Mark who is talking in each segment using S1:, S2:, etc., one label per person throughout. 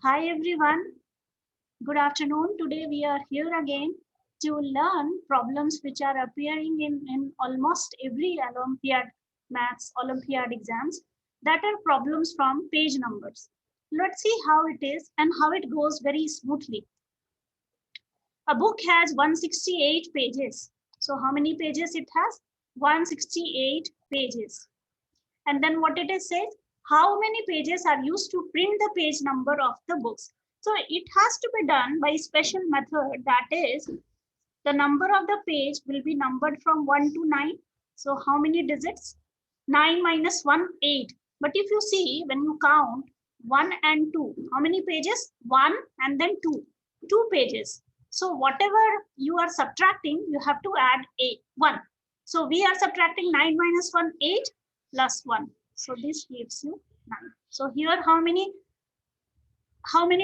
S1: Hi everyone, good afternoon. Today we are here again to learn problems which are appearing in almost every Olympiad maths Olympiad exams, that are problems from page numbers. Let's see how it is and how it goes very smoothly. A book has 168 pages. So how many pages it has? 168 pages. And then what it is says, how many pages are used to print the page number of the books. So it has to be done by special method, that is the number of the page will be numbered from 1 to 9. So how many digits? 9 minus 1, 8. But if you see, when you count 1 and 2, how many pages? 1 and then 2. 2 pages. So whatever you are subtracting, you have to add 1. So we are subtracting 9 minus 1, 8 plus 1. So this gives you 9. So here how many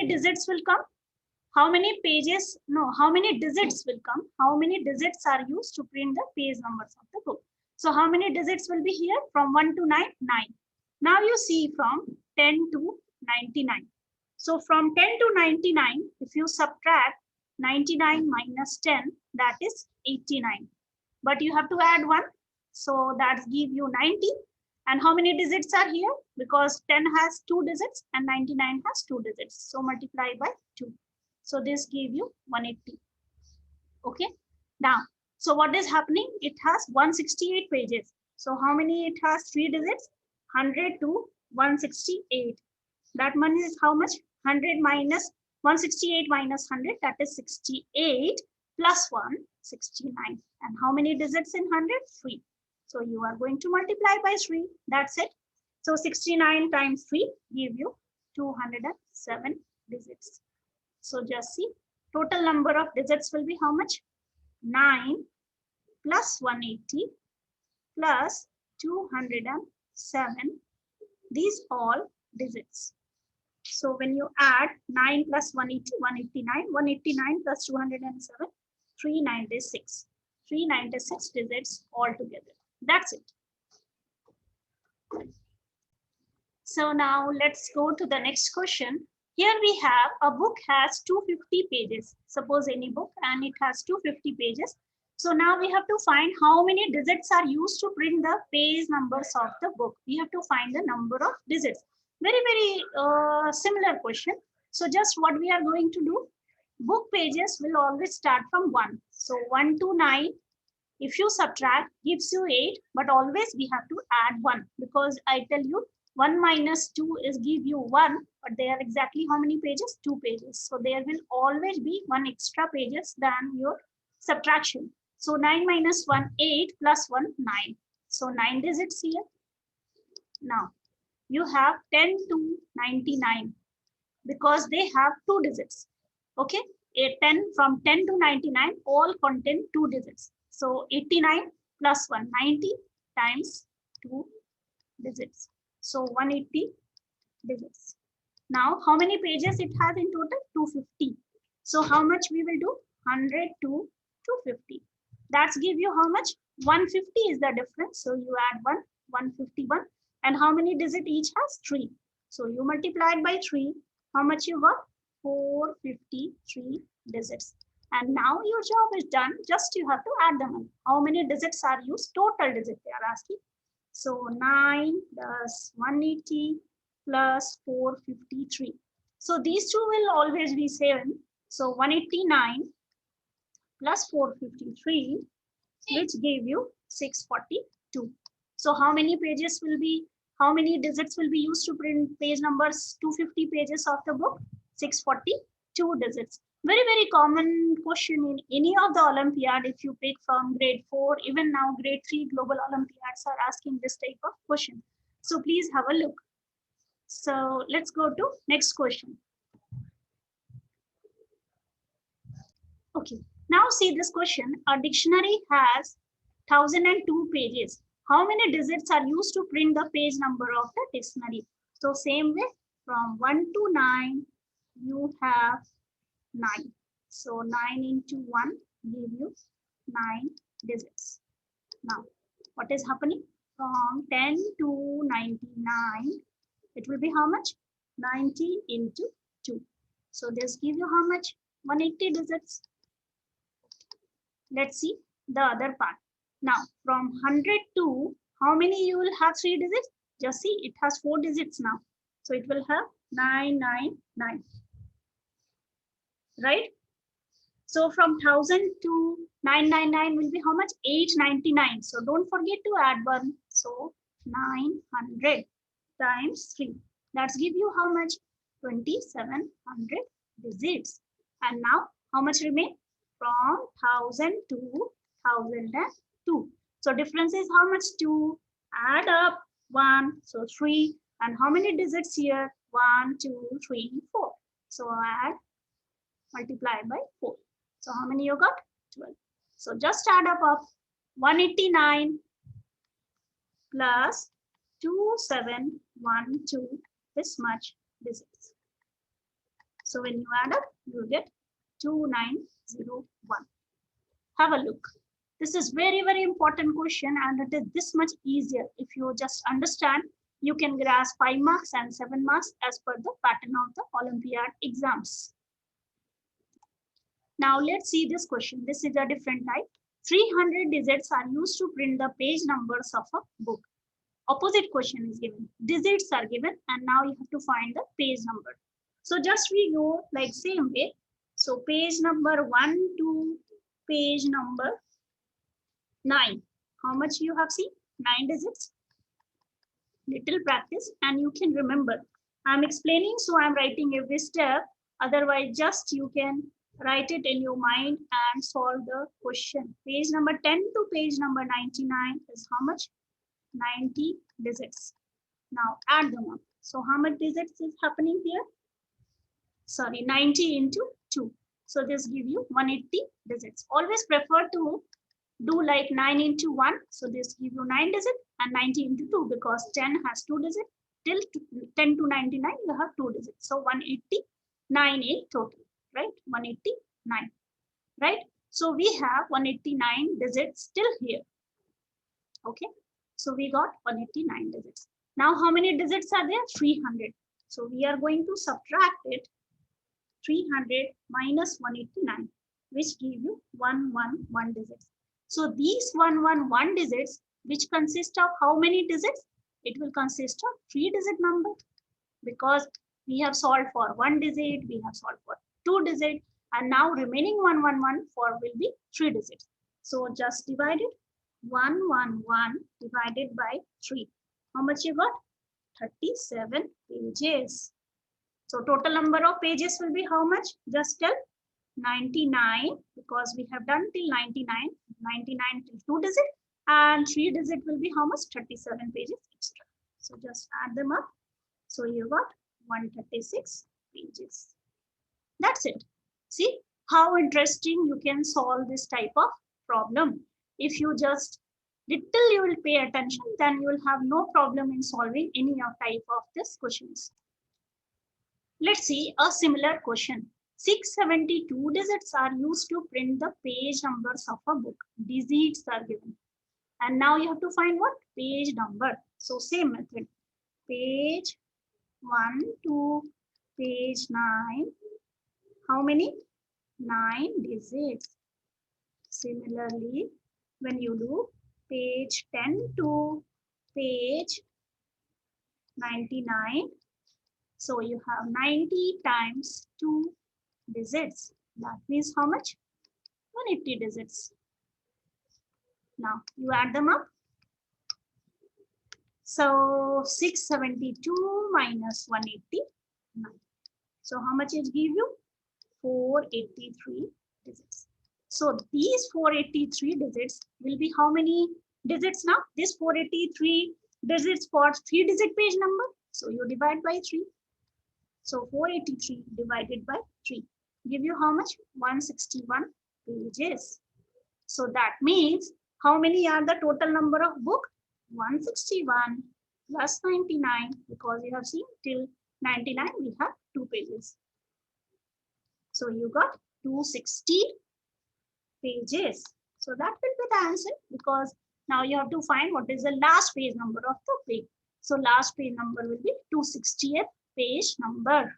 S1: digits will come? How many pages, no, how many digits will come? How many digits are used to print the page numbers of the book? So how many digits will be here? From 1 to 9, 9. Now you see from 10 to 99. So from 10 to 99, if you subtract 99 minus 10, that is 89. But you have to add 1. So that give you 90. And how many digits are here? Because 10 has 2 digits and 99 has 2 digits. So multiply by 2. So this give you 180. Okay. Now, so what is happening? It has 168 pages. So how many it has? 3 digits. 100 to 168. That money is how much? 100 minus 168 minus 100. That is 68 plus 1, 69. And how many digits in 100? 3. So you are going to multiply by 3. That's it. So 69 times 3 give you 207 digits. So just see, total number of digits will be how much? 9 plus 180 plus 207. These all digits. So when you add 9 plus 180, 189, 189 plus 207, 396. 396 digits altogether. That's it. So now let's go to the next question. Here we have a book has 250 pages. Suppose any book and it has 250 pages. So now we have to find how many digits are used to print the page numbers of the book. We have to find the number of digits. Very similar question. So just what we are going to do, book pages will always start from 1. So 1 to 9. If you subtract, gives you 8, but always we have to add 1, because I tell you 1 minus 2 is give you 1, but they are exactly how many pages? 2 pages. So there will always be 1 extra pages than your subtraction. So 9 minus 1, 8 plus 1, 9. So 9 digits here. Now you have 10 to 99 because they have 2 digits. Okay, a 10 from 10 to 99 all contain 2 digits. So 89 plus 1, 90 times 2 digits. So 180 digits. Now how many pages it has in total? 250. So how much we will do? 100 to 250. That's give you how much? 150 is the difference. So you add 1, 151. And how many digits each has? 3. So you multiplied by 3. How much you got? 453 digits. And now your job is done. Just you have to add them up. How many digits are used? Total digits they are asking. So 9 plus 180 plus 453. So these two will always be 7. So 189 plus 453, which gave you 642. So how many pages will be, how many digits will be used to print page numbers 250 pages of the book? 642 digits. Very common question in any of the Olympiad. If you pick from grade 4, even now grade 3 global Olympiads are asking this type of question. So please have a look. So let's go to next question. Okay, now see this question. A dictionary has 1002 pages. How many digits are used to print the page number of the dictionary? So same way, from 1 to 9, you have 9. So 9 into 1 give you 9 digits. Now, what is happening? From 10 to 99, it will be how much? 90 into 2. So this give you how much? 180 digits. Let's see the other part. Now from 100 to how many you will have 3 digits? Just see, it has 4 digits now. So it will have 999, right? So from 1000 to 999 will be how much? 899. So don't forget to add 1. So 900 times 3. That's give you how much? 2700 digits. And now how much remain? From 1000 to 1002. So difference is how much? 2. Add up 1. So 3. And how many digits here? 1, 2, 3, 4. So add, multiply by 4. So how many you got? 12. So just add up of 189 plus 2712, this much digits. So when you add up, you will get 2901. Have a look. This is very, very important question, and it is this much easier. If you just understand, you can grasp 5 marks and 7 marks as per the pattern of the Olympiad exams. Now let's see this question. This is a different type. 300 digits are used to print the page numbers of a book. Opposite question is given. Digits are given, and now you have to find the page number. So just we go like same way. So page number 1 to page number 9. How much you have seen? 9 digits. Little practice and you can remember. I'm explaining, so I'm writing every step. Otherwise, just you can write it in your mind and solve the question. Page number 10 to page number 99 is how much? 90 digits. Now add them up. So how much digits is happening here? Sorry, 90 into 2. So this give you 180 digits. Always prefer to do like 9 into 1. So this give you 9 digits, and 90 into 2 because 10 has 2 digits. Till 10 to 99 you have 2 digits. So 189 in total, right? 189, right? So we have 189 digits still here. Okay, so we got 189 digits. Now how many digits are there? 300. So we are going to subtract it. 300 minus 189, which give you 111 digits. So these 111 digits, which consist of how many digits? It will consist of 3-digit number, because we have solved for 1 digit, we have solved for 2 digits, and now remaining 111 for will be 3 digits. So just divide it. 111 divided by 3. How much you got? 37 pages. So total number of pages will be how much? Just tell. 99, because we have done till 99. 99 till 2 digit, and 3 digit will be how much? 37 pages extra. So just add them up. So you got 136 pages. That's it. See how interesting you can solve this type of problem. If you just little you will pay attention, then you will have no problem in solving any type of these questions. Let's see a similar question. 672 digits are used to print the page numbers of a book. Digits are given. And now you have to find what? Page number. So same method. Page 1 to page 9. How many? 9 digits. Similarly, when you do page 10 to page 99, so you have 90 times 2 digits. That means how much? 180 digits. Now you add them up. So 672 minus 189. So how much it give you? 483 digits. So these 483 digits will be how many digits now? This 483 digits for 3-digit page number. So you divide by 3. So 483 divided by 3 give you how much? 161 pages. So that means how many are the total number of book? 161 plus 99, because you have seen till 99 we have 2 pages. So you got 260 pages. So that will be the answer, because now you have to find what is the last page number of the page. So last page number will be 260th page number.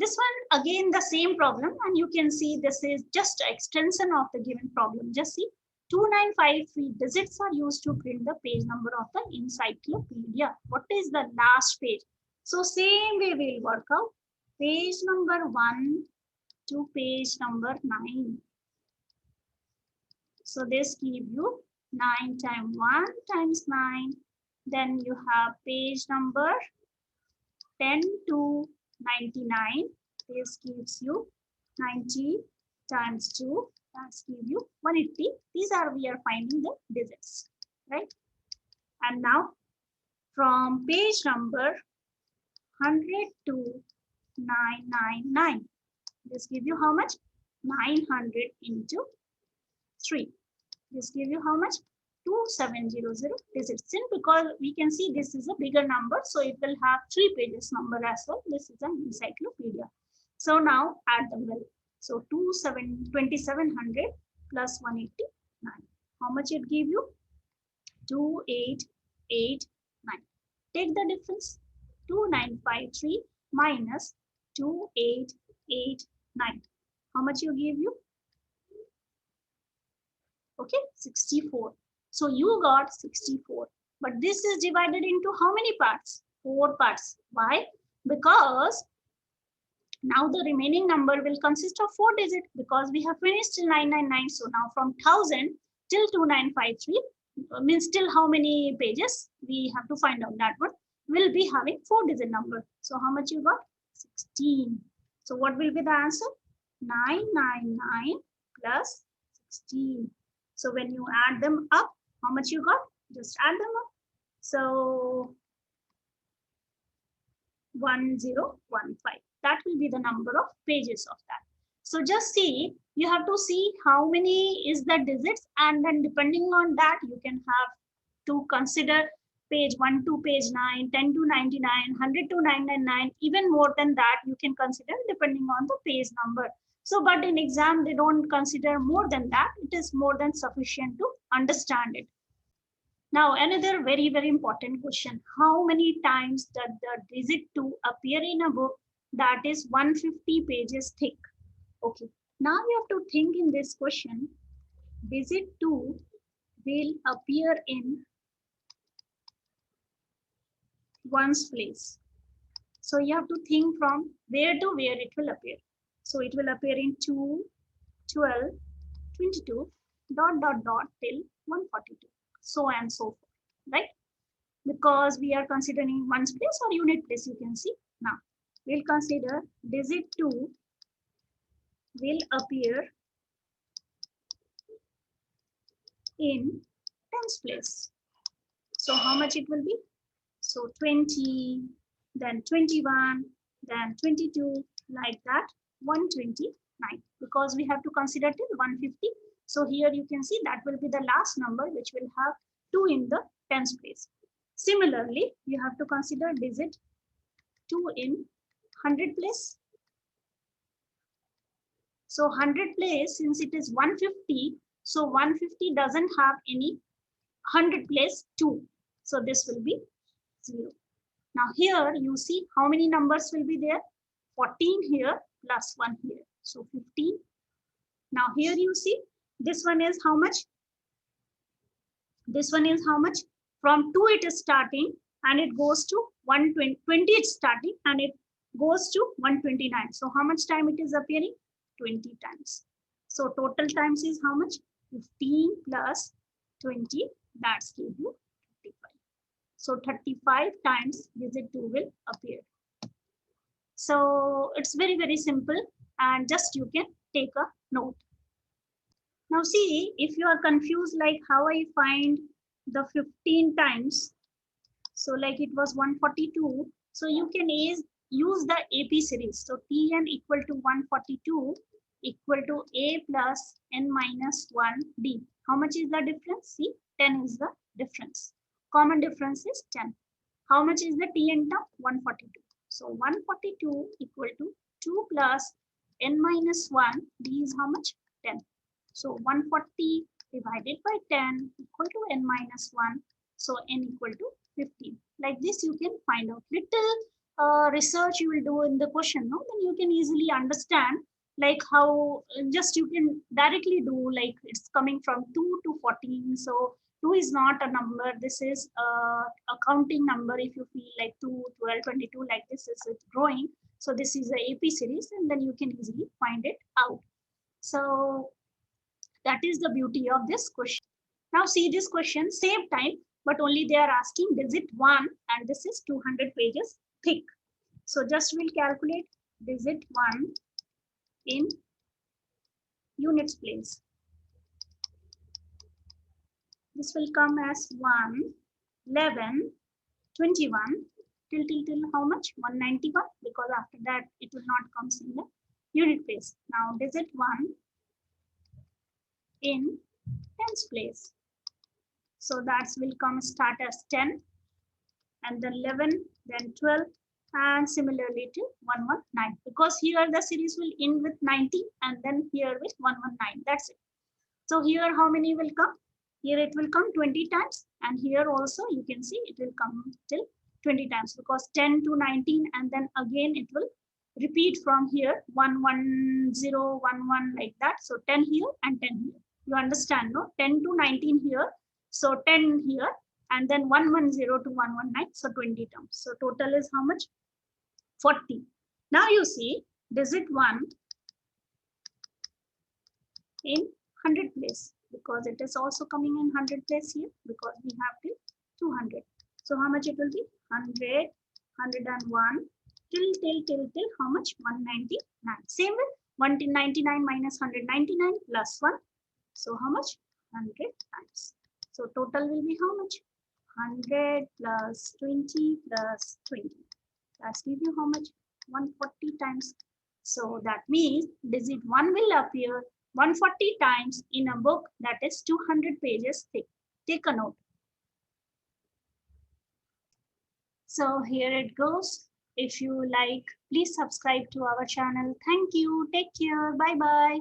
S1: This one again the same problem, and you can see this is just an extension of the given problem. Just see, 2953 digits are used to print the page number of the encyclopedia. What is the last page? So same way we'll work out page number 1 to page number 9. So this give you 9 times 1 times 9. Then you have page number 10 to 99. This gives you 90 times 2. That's give you 180. These are we are finding the digits, right? And now from page number 100 to 999. This give you how much? 900 into 3. This give you how much? 2700 digits. Since because we can see this is a bigger number, so it will have 3 pages number as well. This is an encyclopedia. So now add them well. So 2700 plus 189. How much it give you? 2889. Take the difference. 2953 minus 2889. How much you give you? Okay, 64. So you got 64. But this is divided into how many parts? 4 parts. Why? Because now the remaining number will consist of 4 digits because we have finished till 999. So now from 1000 till 2953 means till how many pages? We have to find out that one. Will be having 4 digit number. So how much you got? 16. So what will be the answer? 999 plus 16. So when you add them up, how much you got? Just add them up. So 1015. That will be the number of pages of that. So just see, you have to see how many is the digits, and then depending on that, you can have to consider page 1 to page 9, 10 to 99, 100 to 999, even more than that you can consider depending on the page number. So, but in exam, they don't consider more than that. It is more than sufficient to understand it. Now, another very, very important question. How many times does the digit 2 appear in a book that is 150 pages thick? Okay, now you have to think in this question. Digit 2 will appear in one's place. So you have to think from where to where it will appear. So it will appear in 2, 12, 22, dot, till 142. So and so forth, right? Because we are considering one's place or unit place, you can see. Now, we'll consider digit 2 will appear in tens place. So how much it will be? So 20, then 21, then 22, like that, 129. Because we have to consider till 150. So here you can see that will be the last number which will have 2 in the tens place. Similarly, you have to consider digit 2 in 100 place. So 100 place, since it is 150, so 150 doesn't have any 100 place 2. So this will be 0. Now here you see how many numbers will be there? 14 here plus 1 here. So 15. Now here you see this one is how much? This one is how much? From 2 it is starting and it goes to 120. 20 it's starting and it goes to 129. So how much time it is appearing? 20 times. So total times is how much? 15 plus 20. That's give you 35. So 35 times digit 2 will appear. So it's very, very simple, and just you can take a note. Now see, if you are confused like how I find the 15 times, so like it was 142, so you can use the AP series. So Tn equal to 142 equal to A plus N minus 1 D. How much is the difference? See, 10 is the difference. Common difference is 10. How much is the Tn term? 142. So 142 equal to 2 plus N minus 1. D is how much? 10. So 140 divided by 10 equal to N minus 1. So N equal to 15. Like this, you can find out. Little research you will do in the question, no, then you can easily understand like how just you can directly do like it's coming from 2 to 14. So 2 is not a number. This is a counting number. If you feel like 2, 12, 22, like this is it growing. So this is a AP series, and then you can easily find it out. So that is the beauty of this question. Now see this question, same time, but only they are asking digit 1, and this is 200 pages thick. So just we'll calculate digit 1 in units place. This will come as 1, 11, 21, till how much? 191, because after that it will not come in the unit place. Now digit 1 in tens place. So that will come start as 10, and then 11, then 12, and similarly to 119, because here the series will end with 90 and then here with 119. That's it. So here how many will come? Here it will come 20 times, and here also you can see it will come till 20 times, because 10 to 19, and then again it will repeat from here 110, 11 like that. So 10 here and 10 here. You understand, no? 10 to 19 here, so 10 here, and then 110 to 119, so 20 terms. So total is how much? 40. Now you see digit 1 in 100 place, because it is also coming in 100 place here, because we have till 200. So how much it will be? 100, 101, till how much? 199. Same with 199 minus 199 plus 1. So how much? 100 times. So total will be how much? 100 plus 20 plus 20. That's give you how much? 140 times. So that means digit 1 will appear 140 times in a book that is 200 pages thick. Take a note. So here it goes. If you like, please subscribe to our channel. Thank you. Take care. Bye bye.